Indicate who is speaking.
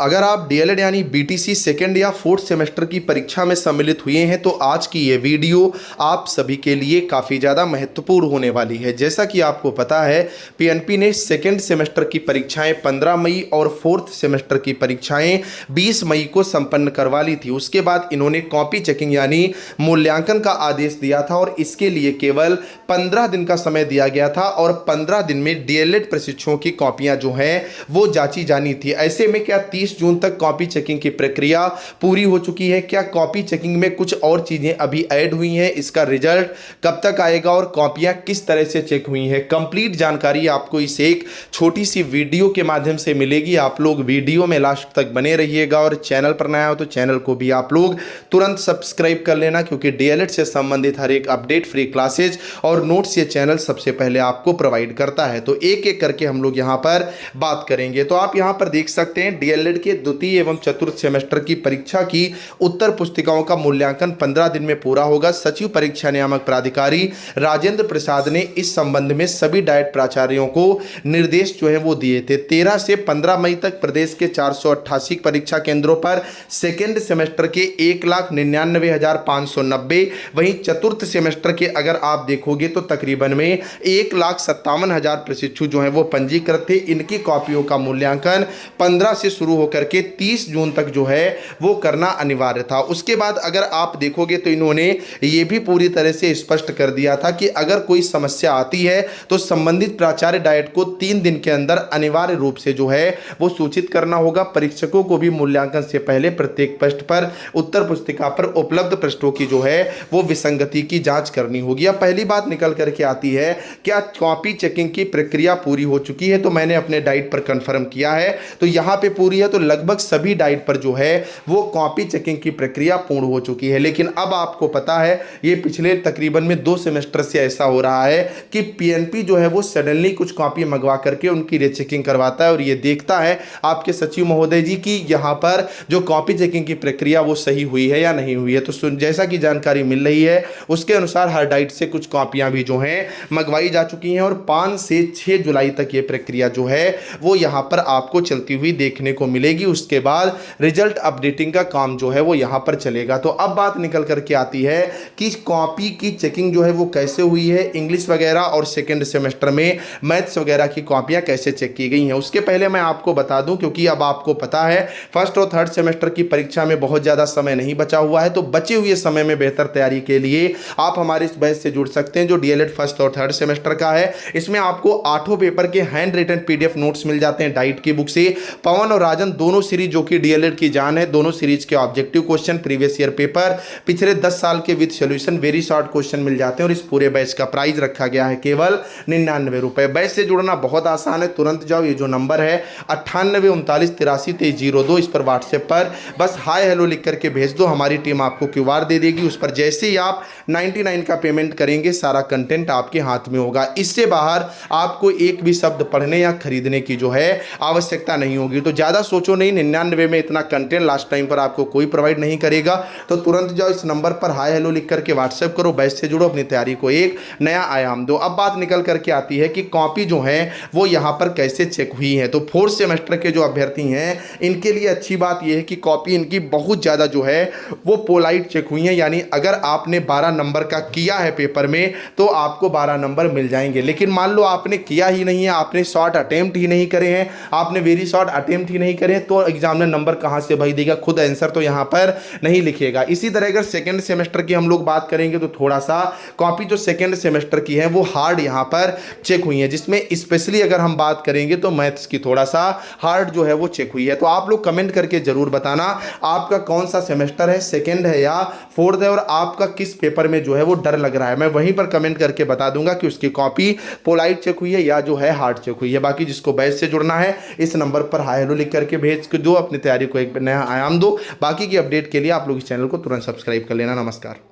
Speaker 1: अगर आप डीएलएड यानी बीटीसी सेकेंड या फोर्थ सेमेस्टर की परीक्षा में सम्मिलित हुए हैं तो आज की ये वीडियो आप सभी के लिए काफ़ी ज़्यादा महत्वपूर्ण होने वाली है। जैसा कि आपको पता है, पीएनपी ने सेकेंड सेमेस्टर की परीक्षाएं 15 मई और फोर्थ सेमेस्टर की परीक्षाएं 20 मई को संपन्न करवा ली थी। उसके बाद इन्होंने कॉपी चेकिंग यानी मूल्यांकन का आदेश दिया था और इसके लिए केवल 15 दिन का समय दिया गया था और 15 दिन में डीएलएड प्रशिक्षुओं की कॉपियां जो हैं वो जांची जानी थी। ऐसे में क्या 30 जून तक कॉपी चेकिंग की प्रक्रिया पूरी हो चुकी है? क्या कॉपी चेकिंग में कुछ और चीजें अभी ऐड हुई हैं? इसका रिजल्ट कब तक आएगा और कॉपियां किस तरह से चेक हुई हैं? कंप्लीट जानकारी आपको इस एक छोटी सी वीडियो के माध्यम से मिलेगी। आप लोग वीडियो में लास्ट तक बने रहिएगा और चैनल पर नया हो तो चैनल को भी आप लोग तुरंत सब्सक्राइब कर लेना, क्योंकि डीएलएड से संबंधित हर एक अपडेट, फ्री क्लासेज और नोट्स ये चैनल सबसे पहले आपको प्रोवाइड करता है। तो एक एक करके हम लोग यहां पर बात करेंगे। तो आप यहां पर देख सकते हैं डीएलएड के द्वितीय एवं चतुर्थ सेमेस्टर की परीक्षा की उत्तर पुस्तिकाओं का मूल्यांकन 15 दिन में पूरा होगा। सचिव परीक्षा नियामक प्राधिकारी राजेंद्र प्रसाद ने इस संबंध में सभी डाइट प्राचार्यों को निर्देश जो है वो दिए थे। 13 से 15 मई तक प्रदेश के 488 परीक्षा केंद्रों पर सेकेंड सेमेस्टर के 1,99,590, वहीं चतुर्थ सेमेस्टर के अगर आप देखोगे तो तकरीबन में 1,57,000 प्रशिक्षु जो है वो पंजीकृत थे। इनकी कॉपियों का मूल्यांकन 15 से शुरू होकर के 30 जून तक जो है वो करना अनिवार्य था। उसके बाद अगर आप देखोगे तो इन्होंने ये भी पूरी तरह से स्पष्ट कर दिया था कि अगर कोई समस्या आती है तो संबंधित प्राचार्य डाइट को 3 दिन के अंदर अनिवार्य रूप से जो है वो सूचित करना होगा। परीक्षकों को भी मूल्यांकन से पहले प्रत्येक पृष्ठ पर उत्तर पुस्तिका पर उपलब्ध पृष्ठों की जो है वो विसंगति की जांच करनी होगी। अब पहली बात निकल करके आती है, क्या कॉपी चेकिंग की प्रक्रिया पूरी हो चुकी है? तो मैंने अपने डाइट पर कंफर्म किया है, तो यहां पे पूरी है। तो लगभग सभी डाइट पर जो है वो कॉपी चेकिंग की प्रक्रिया पूर्ण हो चुकी है। लेकिन अब आपको पता है ये पिछले तकरीबन में 2 सेमेस्टर से ऐसा हो रहा है कि पीएनपी जो है वो सडनली कुछ कॉपी मंगवा करके उनकी रीचेकिंग करवाता है और ये देखता है आपके सचिव महोदय जी की यहां पर जो कॉपी चेकिंग की प्रक्रिया वो सही हुई है या नहीं हुई है। तो जैसा कि जानकारी मिल रही है उसके अनुसार हर डाइट से कुछ कॉपियां भी जो हैं मंगवाई जा चुकी हैं और 5 से 6 जुलाई तक ये प्रक्रिया जो है वो यहां पर आपको चलती हुई देखने को मिलेगी। उसके बाद रिजल्ट अपडेटिंग का काम जो है वो यहां पर चलेगा। तो अब बात निकल करके आती है कि कॉपी की चेकिंग जो है वो कैसे हुई है, इंग्लिश वगैरह और सेकेंड सेमेस्टर में मैथ्स वगैरह की कॉपियां कैसे चेक की गई हैं। उसके पहले मैं आपको बता दूं, क्योंकि अब आपको पता है फर्स्ट और थर्ड सेमेस्टर की परीक्षा में बहुत ज़्यादा समय नहीं बचा हुआ है, तो बचे हुए समय में बेहतर तैयारी के लिए आप हमारे इस बैच से जुड़ सकते हैं जो डीएलएड फर्स्ट और थर्ड सेमेस्टर का है। इसमें आपको 8 पेपर के हैंड रिटन पीडीएफ नोट्स मिल जाते हैं डाइट की बुक से। पवन और राजन दोनों सीरीज जो कि डीएलएड की जान है, दोनों सीरीज के objective question, previous year paper, पिछले 10 साल के with solution, very short question मिल जाते हैं। और इस पूरे बैच का प्राइस रखा गया है केवल 99 रुपए। बैच से जुड़ना बहुत आसान है, तुरंत जाओ, ये जो नंबर है 9839832302, इस पर व्हाट्सएप पर बस हाय हेलो लिख करके भेज दो, हमारी टीम आपको क्यूआर दे देगी। उस पर जैसे ही आप 99 का पेमेंट करेंगे सारा कंटेंट आपके हाथ में होगा। इससे बाहर आपको एक भी शब्द पढ़ने या खरीदने की जो है आवश्यकता नहीं होगी। तो ज़्यादा सोचो नहीं, 99 में इतना कंटेंट लास्ट टाइम पर आपको कोई प्रोवाइड नहीं करेगा। तो तुरंत जाओ, इस नंबर पर हाय हेलो लिख करके व्हाट्सएप करो, बैच से जुड़ो, अपनी तैयारी को एक नया आयाम दो। अब बात निकल करके आती है कि कॉपी जो है वो यहाँ पर कैसे चेक हुई है। तो फोर्थ सेमेस्टर के जो अभ्यर्थी हैं इनके लिए अच्छी बात यह है कि कॉपी इनकी बहुत ज़्यादा जो है वो पोलाइट चेक हुई है, यानी अगर आपने 12 नंबर का किया है पेपर में तो आपको 12 नंबर मिल जाएंगे। लेकिन मान लो आपने किया ही नहीं है, आपने शॉर्ट अटेम्प्ट ही नहीं करे हैं, आपने वेरी शॉर्ट अटेम्प्ट ही नहीं करे हैं, तो एग्जामिनर नंबर कहाँ से भाई देगा? खुद आंसर तो यहाँ पर नहीं लिखेगा। इसी तरह अगर सेकेंड सेमेस्टर की हम लोग बात करेंगे तो थोड़ा सा कॉपी जो सेकेंड सेमेस्टर की है वो हार्ड यहाँ पर चेक हुई है, जिसमें स्पेशली अगर हम बात करेंगे तो मैथ्स की थोड़ा सा हार्ड जो है वो चेक हुई है। तो आप लोग कमेंट करके जरूर बताना आपका कौन सा सेमेस्टर है, सेकेंड है या फोर्थ है, और आपका किस पेपर में जो है वो डर लग रहा है। मैं वहीं पर कमेंट करके बता दूंगा कि उसकी कॉपी पोलाइट चेक हुई है या जो है हार्ड चेक हुई है। बाकी जिसको बैच से जुड़ना है इस नंबर पर हाय हेलो लिख करके भेज दो, अपनी तैयारी को एक नया आयाम दो। बाकी की अपडेट के लिए आप लोग इस चैनल को तुरंत सब्सक्राइब कर लेना। नमस्कार।